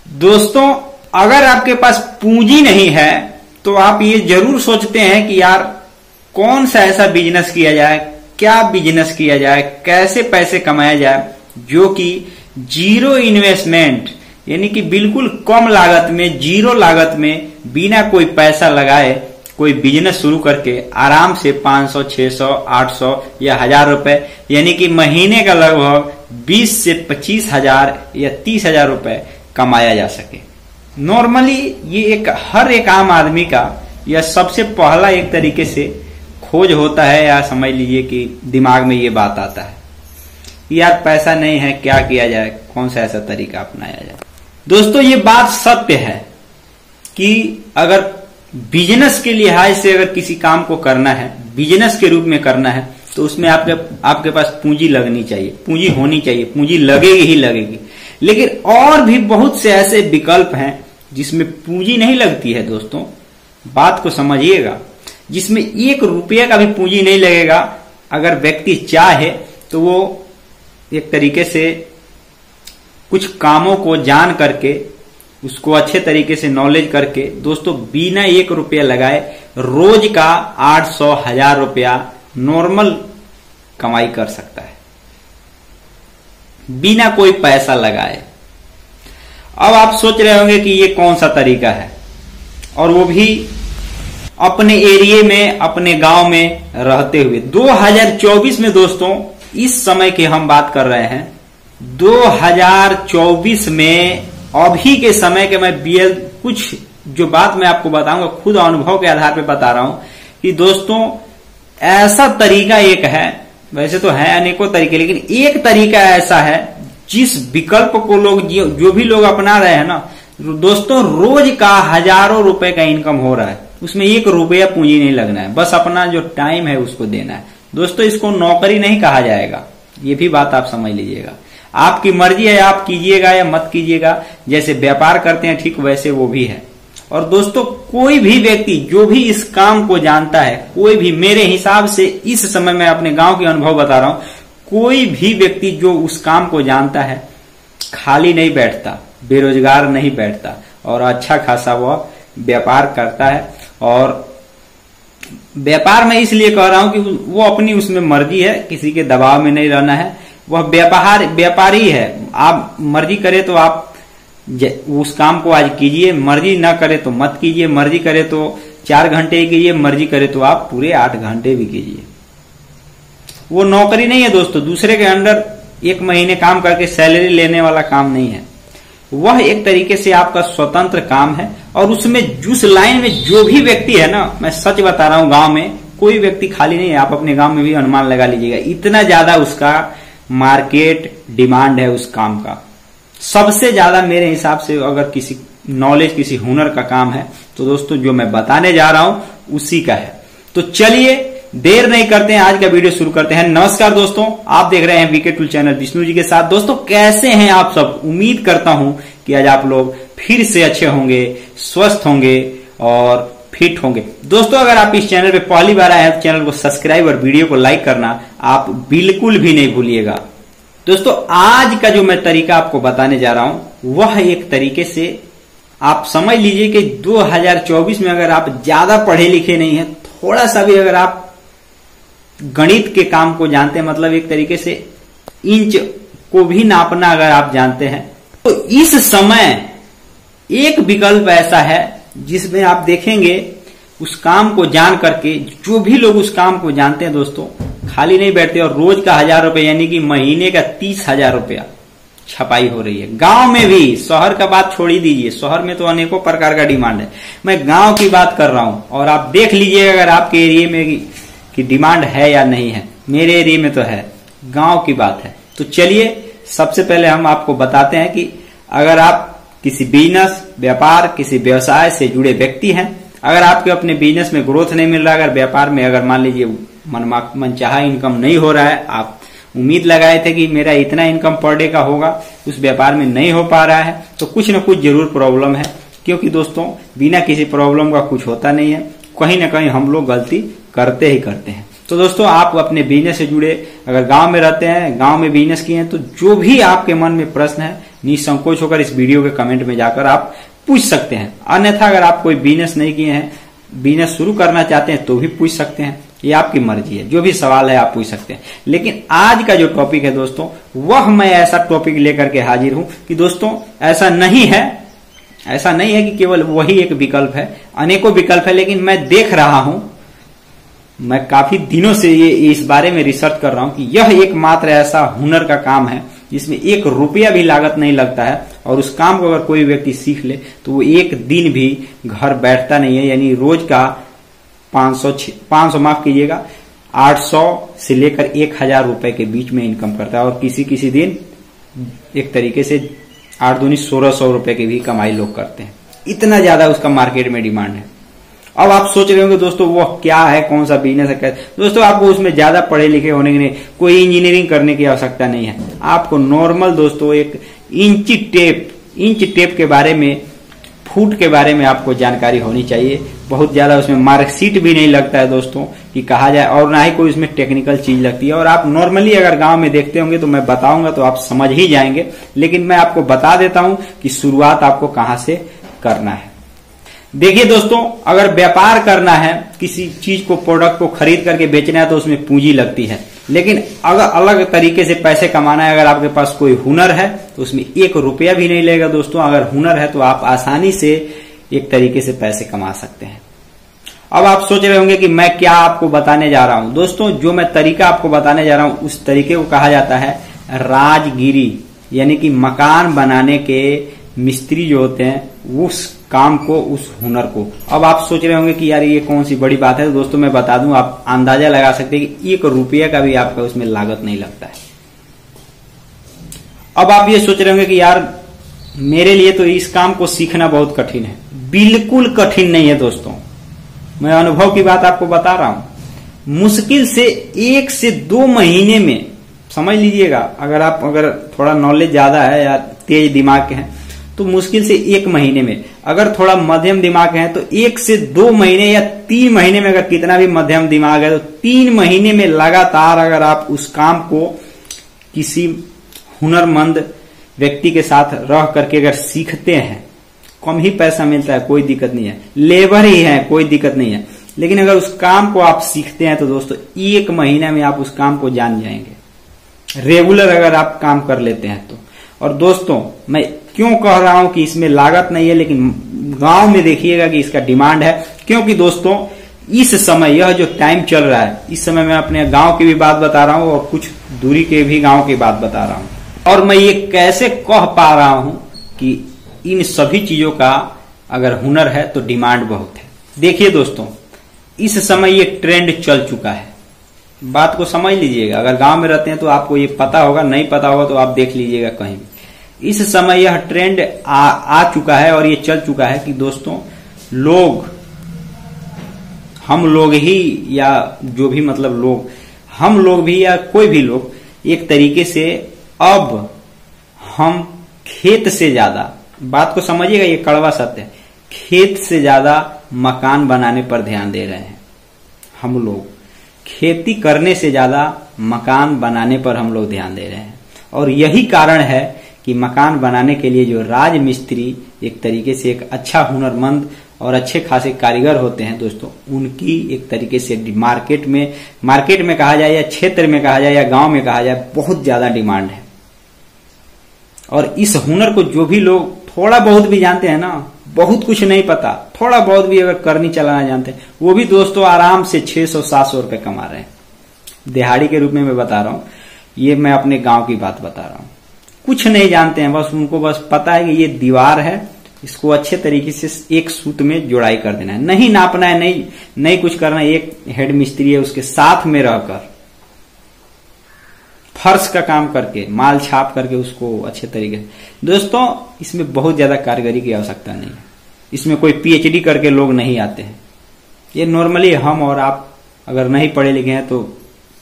दोस्तों, अगर आपके पास पूंजी नहीं है तो आप ये जरूर सोचते हैं कि यार कौन सा ऐसा बिजनेस किया जाए, क्या बिजनेस किया जाए, कैसे पैसे कमाया जाए जो कि जीरो इन्वेस्टमेंट यानी कि बिल्कुल कम लागत में, जीरो लागत में, बिना कोई पैसा लगाए कोई बिजनेस शुरू करके आराम से 500, 600, 800 या 1000 रुपए यानी कि महीने का लगभग 20 से 25 हजार या 30 हजार रुपए कमाया जा सके। नॉर्मली ये हर एक आम आदमी का यह सबसे पहला एक तरीके से खोज होता है, या समझ लीजिए कि दिमाग में ये बात आता है यार पैसा नहीं है, क्या किया जाए, कौन सा ऐसा तरीका अपनाया जाए। दोस्तों, ये बात सत्य है कि अगर बिजनेस के लिहाज से अगर किसी काम को करना है, बिजनेस के रूप में करना है, तो उसमें आपके पास पूंजी लगनी चाहिए, पूंजी होनी चाहिए, पूंजी लगेगी ही लगेगी। लेकिन और भी बहुत से ऐसे विकल्प हैं जिसमें पूंजी नहीं लगती है। दोस्तों, बात को समझिएगा, जिसमें 1 रुपये का भी पूंजी नहीं लगेगा। अगर व्यक्ति चाहे तो वो एक तरीके से कुछ कामों को जान करके, उसको अच्छे तरीके से नॉलेज करके, दोस्तों बिना 1 रुपया लगाए रोज का 800, 1000 रुपया नॉर्मल कमाई कर सकता है बिना कोई पैसा लगाए। अब आप सोच रहे होंगे कि ये कौन सा तरीका है, और वो भी अपने एरिया में, अपने गांव में रहते हुए। 2024 में दोस्तों, इस समय की हम बात कर रहे हैं, 2024 में अभी के समय के मैं कुछ जो बात मैं आपको बताऊंगा खुद अनुभव के आधार पर बता रहा हूं कि दोस्तों ऐसा तरीका एक है, वैसे तो है अनेकों तरीके, लेकिन एक तरीका ऐसा है जिस विकल्प को लोग जो भी लोग अपना रहे हैं ना दोस्तों, रोज का हजारों रुपए का इनकम हो रहा है। उसमें 1 रुपया पूंजी नहीं लगना है, बस अपना जो टाइम है उसको देना है। दोस्तों, इसको नौकरी नहीं कहा जाएगा, ये भी बात आप समझ लीजिएगा। आपकी मर्जी है, आप कीजिएगा या मत कीजिएगा। जैसे व्यापार करते हैं ठीक वैसे वो भी है। और दोस्तों, कोई भी व्यक्ति जो भी इस काम को जानता है, कोई भी, मेरे हिसाब से इस समय मैं अपने गांव के अनुभव बता रहा हूं, कोई भी व्यक्ति जो उस काम को जानता है खाली नहीं बैठता, बेरोजगार नहीं बैठता, और अच्छा खासा वह व्यापार करता है। और व्यापार मैं इसलिए कह रहा हूं कि वो अपनी उसमें मर्जी है, किसी के दबाव में नहीं रहना है, वह व्यापारी है। आप मर्जी करे तो आप उस काम को आज कीजिए, मर्जी ना करे तो मत कीजिए, मर्जी करे तो 4 घंटे कीजिए, मर्जी करे तो आप पूरे 8 घंटे भी कीजिए। वो नौकरी नहीं है दोस्तों, दूसरे के अंडर 1 महीने काम करके सैलरी लेने वाला काम नहीं है। वह एक तरीके से आपका स्वतंत्र काम है। और उसमें उस लाइन में जो भी व्यक्ति है ना, मैं सच बता रहा हूं, गांव में कोई व्यक्ति खाली नहीं है। आप अपने गांव में भी अनुमान लगा लीजिएगा, इतना ज्यादा उसका मार्केट डिमांड है उस काम का। सबसे ज्यादा मेरे हिसाब से अगर किसी नॉलेज, किसी हुनर का काम है तो दोस्तों जो मैं बताने जा रहा हूं उसी का है। तो चलिए देर नहीं करते हैं, आज का वीडियो शुरू करते हैं। नमस्कार दोस्तों, आप देख रहे हैं VK tool channel Vishnu ji के साथ। दोस्तों, कैसे हैं आप सब? उम्मीद करता हूं कि आज आप लोग फिर से अच्छे होंगे, स्वस्थ होंगे और फिट होंगे। दोस्तों, अगर आप इस चैनल पे पहली बार आए हैं तो चैनल को सब्सक्राइब और वीडियो को लाइक करना आप बिल्कुल भी नहीं भूलिएगा। दोस्तों, आज का जो मैं तरीका आपको बताने जा रहा हूं वह एक तरीके से आप समझ लीजिए कि 2024 में अगर आप ज्यादा पढ़े लिखे नहीं है, थोड़ा सा भी अगर आप गणित के काम को जानते हैं, मतलब एक तरीके से इंच को भी नापना अगर आप जानते हैं, तो इस समय एक विकल्प ऐसा है जिसमें आप देखेंगे उस काम को जान करके जो भी लोग उस काम को जानते हैं दोस्तों खाली नहीं बैठते, और रोज का 1000 रुपए यानी कि महीने का 30,000 रुपया छपाई हो रही है। गांव में भी, शहर का बात छोड़ ही दीजिए, शहर में तो अनेकों प्रकार का डिमांड है, मैं गांव की बात कर रहा हूं। और आप देख लीजिए अगर आपके एरिया में की डिमांड है या नहीं है। मेरे एरिया में तो है, गांव की बात है। तो चलिए सबसे पहले हम आपको बताते हैं कि अगर आप किसी बिजनेस, व्यापार, किसी व्यवसाय से जुड़े व्यक्ति हैं, अगर आपके अपने बिजनेस में ग्रोथ नहीं मिल रहा, अगर व्यापार में अगर मान लीजिए मनचाहा इनकम नहीं हो रहा है, आप उम्मीद लगाए थे कि मेरा इतना इनकम पर डे का होगा, उस व्यापार में नहीं हो पा रहा है, तो कुछ न कुछ जरूर प्रॉब्लम है। क्योंकि दोस्तों बिना किसी प्रॉब्लम का कुछ होता नहीं है, कहीं ना कहीं हम लोग गलती करते ही करते हैं। तो दोस्तों, आप अपने बिजनेस से जुड़े, अगर गांव में रहते हैं, गांव में बिजनेस किए हैं, तो जो भी आपके मन में प्रश्न है निसंकोच होकर इस वीडियो के कमेंट में जाकर आप पूछ सकते हैं। अन्यथा अगर आप कोई बिजनेस नहीं किए हैं, बिजनेस शुरू करना चाहते हैं तो भी पूछ सकते हैं, ये आपकी मर्जी है। जो भी सवाल है आप पूछ सकते हैं। लेकिन आज का जो टॉपिक है दोस्तों, वह मैं ऐसा टॉपिक लेकर के हाजिर हूं कि दोस्तों ऐसा नहीं है कि केवल वही एक विकल्प है, अनेकों विकल्प है। लेकिन मैं देख रहा हूं, मैं काफी दिनों से ये इस बारे में रिसर्च कर रहा हूं कि यह एकमात्र ऐसा हुनर का काम है जिसमें 1 रुपया भी लागत नहीं लगता है, और उस काम को अगर कोई व्यक्ति सीख ले तो वो एक दिन भी घर बैठता नहीं है। यानी रोज का 500 माफ कीजिएगा 800 से लेकर 1000 रुपए के बीच में इनकम करता है, और किसी दिन एक तरीके से 8 दूनी 1600 रुपए की भी कमाई लोग करते हैं। इतना ज्यादा उसका मार्केट में डिमांड है। अब आप सोच रहे होंगे दोस्तों वो क्या है, कौन सा बिजनेस है, कैसे? दोस्तों आपको उसमें ज्यादा पढ़े लिखे होने के नहीं, कोई इंजीनियरिंग करने की आवश्यकता नहीं है। आपको नॉर्मल दोस्तों एक इंच टेप के बारे में, फुट के बारे में आपको जानकारी होनी चाहिए। बहुत ज्यादा उसमें मार्कशीट भी नहीं लगता है दोस्तों कि कहा जाए, और ना ही कोई उसमें टेक्निकल चीज लगती है। और आप नॉर्मली अगर गांव में देखते होंगे तो मैं बताऊंगा तो आप समझ ही जाएंगे। लेकिन मैं आपको बता देता हूं कि शुरुआत आपको कहां से करना है। देखिए दोस्तों, अगर व्यापार करना है, किसी चीज को, प्रोडक्ट को खरीद करके बेचना है तो उसमें पूंजी लगती है। लेकिन अगर अलग तरीके से पैसे कमाना है, अगर आपके पास कोई हुनर है तो उसमें 1 रुपया भी नहीं लगेगा दोस्तों। अगर हुनर है तो आप आसानी से एक तरीके से पैसे कमा सकते हैं। अब आप सोच रहे होंगे कि मैं क्या आपको बताने जा रहा हूं। दोस्तों जो मैं तरीका आपको बताने जा रहा हूं उस तरीके को कहा जाता है राजगिरी, यानी कि मकान बनाने के मिस्त्री जो होते हैं उस काम को, उस हुनर को। अब आप सोच रहे होंगे कि यार ये कौन सी बड़ी बात है। तो दोस्तों मैं बता दूं, आप अंदाजा लगा सकते हैं कि 1 रुपया का भी आपका उसमें लागत नहीं लगता है। अब आप ये सोच रहे होंगे कि यार मेरे लिए तो इस काम को सीखना बहुत कठिन है। बिल्कुल कठिन नहीं है दोस्तों, मैं अनुभव की बात आपको बता रहा हूं। मुश्किल से 1 से 2 महीने में, समझ लीजिएगा, अगर थोड़ा नॉलेज ज्यादा है या तेज दिमाग के हैं तो मुश्किल से 1 महीने में, अगर थोड़ा मध्यम दिमाग के हैं तो 1 से 2 महीने या 3 महीने में, अगर कितना भी मध्यम दिमाग है तो 3 महीने में लगातार अगर आप उस काम को किसी हुनरमंद व्यक्ति के साथ रह करके अगर सीखते हैं, कम ही पैसा मिलता है, कोई दिक्कत नहीं है, लेबर ही है, कोई दिक्कत नहीं है। लेकिन अगर उस काम को आप सीखते हैं तो दोस्तों 1 महीने में आप उस काम को जान जाएंगे, रेगुलर अगर आप काम कर लेते हैं तो। और दोस्तों मैं क्यों कह रहा हूं कि इसमें लागत नहीं है, लेकिन गांव में देखिएगा कि इसका डिमांड है। क्योंकि दोस्तों इस समय, यह जो टाइम चल रहा है, इस समय मैं अपने गांव की भी बात बता रहा हूं और कुछ दूरी के भी गांव की बात बता रहा हूं। और मैं ये कैसे कह पा रहा हूं कि इन सभी चीजों का अगर हुनर है तो डिमांड बहुत है। देखिए दोस्तों, इस समय ये ट्रेंड चल चुका है, बात को समझ लीजिएगा। अगर गांव में रहते हैं तो आपको ये पता होगा, नहीं पता होगा तो आप देख लीजिएगा कहीं भी। इस समय यह ट्रेंड आ चुका है और ये चल चुका है कि दोस्तों लोग, हम लोग ही या जो भी मतलब लोग, हम लोग भी या कोई भी लोग, एक तरीके से अब हम खेत से ज्यादा, बात को समझिएगा, ये कड़वा सत्य है, खेत से ज्यादा मकान बनाने पर ध्यान दे रहे हैं। हम लोग खेती करने से ज्यादा मकान बनाने पर हम लोग ध्यान दे रहे हैं। और यही कारण है कि मकान बनाने के लिए जो राज मिस्त्री एक तरीके से एक अच्छा हुनरमंद और अच्छे खासे कारीगर होते हैं दोस्तों, उनकी एक तरीके से मार्केट में कहा जाए या क्षेत्र में कहा जाए या गांव में कहा जाए, बहुत ज्यादा डिमांड है। और इस हुनर को जो भी लोग थोड़ा बहुत भी जानते हैं ना, बहुत कुछ नहीं पता, थोड़ा बहुत भी अगर करनी चलाना जानते हैं, वो भी दोस्तों आराम से 600-700 रुपए कमा रहे हैं दिहाड़ी के रूप में। मैं बता रहा हूं, ये मैं अपने गांव की बात बता रहा हूं। कुछ नहीं जानते हैं, बस उनको बस पता है कि ये दीवार है, इसको अच्छे तरीके से एक सूत में जोड़ाई कर देना है, नहीं नापना है, नहीं कुछ करना है। एक हेड मिस्त्री है, उसके साथ में रहकर फर्श का काम करके, माल छाप करके उसको अच्छे तरीके से। दोस्तों इसमें बहुत ज्यादा कारीगरी की आवश्यकता नहीं है, इसमें कोई पीएचडी करके लोग नहीं आते हैं। ये नॉर्मली हम और आप अगर नहीं पढ़े लिखे हैं तो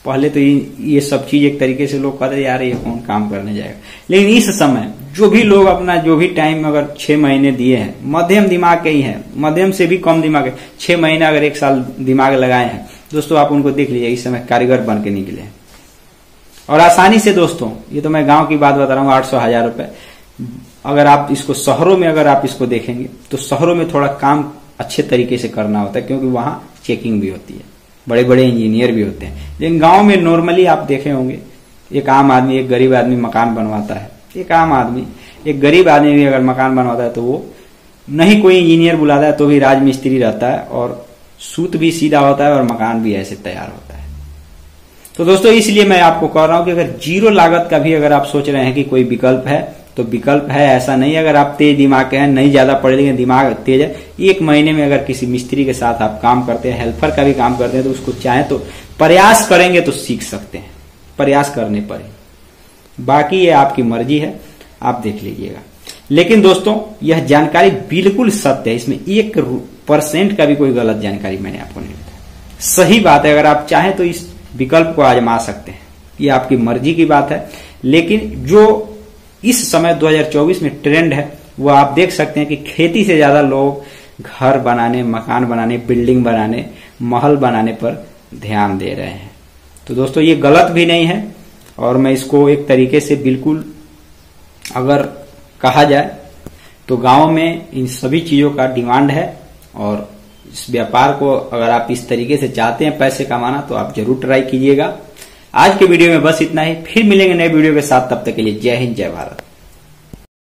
पहले तो ये सब चीज एक तरीके से लोग कहते यार ये कौन काम करने जाएगा। लेकिन इस समय जो भी लोग अपना जो भी टाइम अगर 6 महीने दिए हैं, मध्यम दिमाग के ही हैं, मध्यम से भी कम दिमाग है, 6 महीने अगर 1 साल दिमाग लगाए हैं दोस्तों, आप उनको देख लीजिए, इस समय कारीगर बन के निकले और आसानी से। दोस्तों ये तो मैं गांव की बात बता रहा हूँ, 800-1000 रुपए अगर आप इसको शहरों में अगर आप इसको देखेंगे तो शहरों में थोड़ा काम अच्छे तरीके से करना होता है, क्योंकि वहां चेकिंग भी होती है, बड़े बड़े इंजीनियर भी होते हैं। लेकिन गांव में नॉर्मली आप देखे होंगे, एक आम आदमी, एक गरीब आदमी मकान बनवाता है, एक आम आदमी, एक गरीब आदमी भी अगर मकान बनवाता है तो वो नहीं कोई इंजीनियर बुलाता है तो भी राजमिस्त्री रहता है, और सूत भी सीधा होता है और मकान भी ऐसे तैयार होता है। तो दोस्तों इसलिए मैं आपको कह रहा हूं कि अगर जीरो लागत का भी अगर आप सोच रहे हैं कि कोई विकल्प है तो विकल्प है, ऐसा नहीं। अगर आप तेज दिमाग के हैं, नहीं ज्यादा पढ़े लिखे, दिमाग तेज है, एक महीने में अगर किसी मिस्त्री के साथ आप काम करते हैं, हेल्पर का भी काम करते हैं, तो उसको चाहे तो प्रयास करेंगे तो सीख सकते हैं, प्रयास करने पर ही। बाकी ये आपकी मर्जी है, आप देख लीजिएगा। लेकिन दोस्तों यह जानकारी बिल्कुल सत्य है, इसमें 1% का भी कोई गलत जानकारी मैंने आपको नहीं बताया। सही बात है, अगर आप चाहें तो इस विकल्प को आजमा सकते हैं, ये आपकी मर्जी की बात है। लेकिन जो इस समय 2024 में ट्रेंड है वो आप देख सकते हैं कि खेती से ज्यादा लोग घर बनाने, मकान बनाने, बिल्डिंग बनाने, महल बनाने पर ध्यान दे रहे हैं। तो दोस्तों ये गलत भी नहीं है, और मैं इसको एक तरीके से बिल्कुल अगर कहा जाए तो गांव में इन सभी चीजों का डिमांड है, और इस व्यापार को अगर आप इस तरीके से चाहते हैं पैसे कमाना तो आप जरूर ट्राई कीजिएगा। आज के वीडियो में बस इतना ही, फिर मिलेंगे नए वीडियो के साथ, तब तक के लिए जय हिंद, जय भारत।